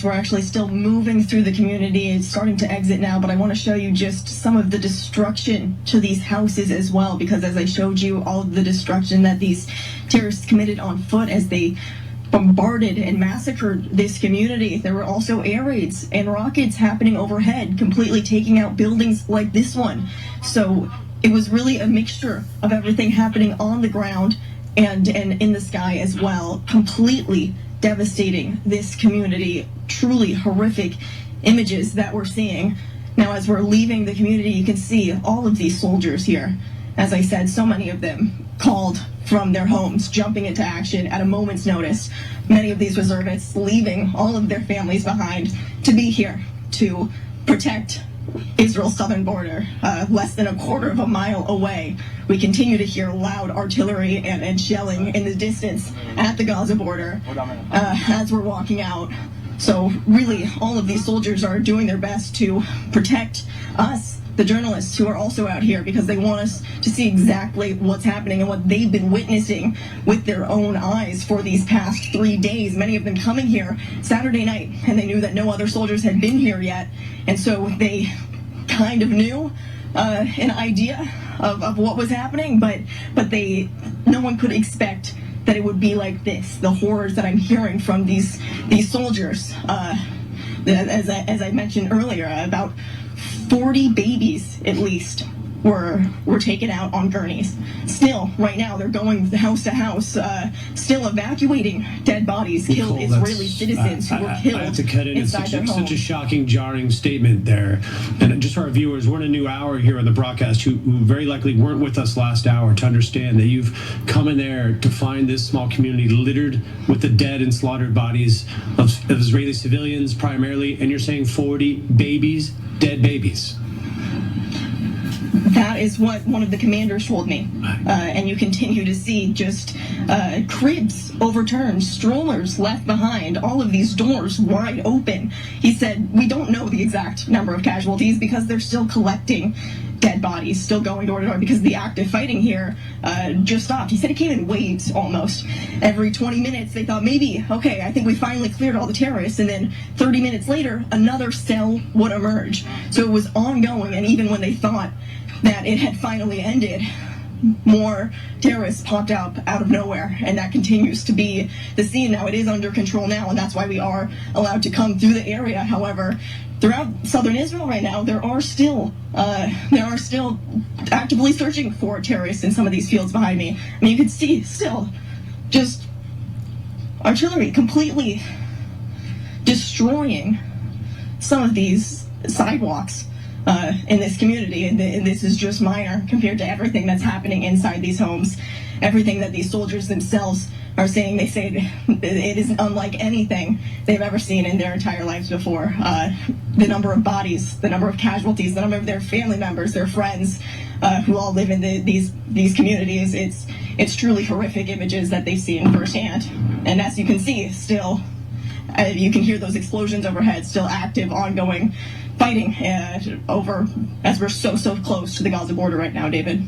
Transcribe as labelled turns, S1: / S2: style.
S1: We're actually still moving through the community. It's starting to exit now, but I want to show you just some of the destruction to these houses as well, because as I showed you all of the destruction that these terrorists committed on foot as they bombarded and massacred this community. There were also air raids and rockets happening overhead, completely taking out buildings like this one. So it was really a mixture of everything happening on the ground and in the sky as well, completely devastating this community. Truly horrific images that we're seeing. Now, as we're leaving the community, you can see all of these soldiers here. As I said, so many of them called from their homes, jumping into action at a moment's notice. Many of these reservists leaving all of their families behind to be here to protect Israel's southern border, less than a quarter of a mile away. We continue to hear loud artillery and shelling in the distance at the Gaza border as we're walking out. So really, all of these soldiers are doing their best to protect us, the journalists who are also out here, because they want us to see exactly what's happening and what they've been witnessing with their own eyes for these past 3 days. Many of them coming here Saturday night, and they knew that no other soldiers had been here yet, and so they kind of knew an idea of what was happening, but no one could expect that it would be like this. The horrors that I'm hearing from these soldiers, as I mentioned earlier, about 40 babies at least were taken out on gurneys. Still, right now, they're going house to house, still evacuating dead bodies, killed Israeli citizens who were killed
S2: I have to cut in.
S1: inside their home.
S2: Such a shocking, jarring statement there. And just for our viewers, we're in a new hour here on the broadcast who very likely weren't with us last hour, to understand that you've come in there to find this small community littered with the dead and slaughtered bodies of Israeli civilians primarily, and you're saying 40 babies, dead babies.
S1: That is what one of the commanders told me. And you continue to see just cribs overturned, strollers left behind, all of these doors wide open. He said, we don't know the exact number of casualties because they're still collecting dead bodies, still going door to door, because the active fighting here just stopped. He said it came in waves almost. Every 20 minutes they thought, maybe, okay, I think we finally cleared all the terrorists, and then 30 minutes later another cell would emerge. So it was ongoing, and even when they thought that it had finally ended, more terrorists popped up out of nowhere, and that continues to be the scene now. It is under control now, and that's why we are allowed to come through the area. However, throughout southern Israel right now, there are still actively searching for terrorists in some of these fields behind me. I mean, you can see still just artillery completely destroying some of these sidewalks in this community, and this is just minor compared to everything that's happening inside these homes, everything that these soldiers themselves are saying. They say it is unlike anything they've ever seen in their entire lives before. The number of bodies, the number of casualties, the number of their family members, their friends, who all live in these communities, it's truly horrific images that they've seen firsthand. And as you can see, still, you can hear those explosions overhead, still active, ongoing fighting over, as we're so close to the Gaza border right now, David.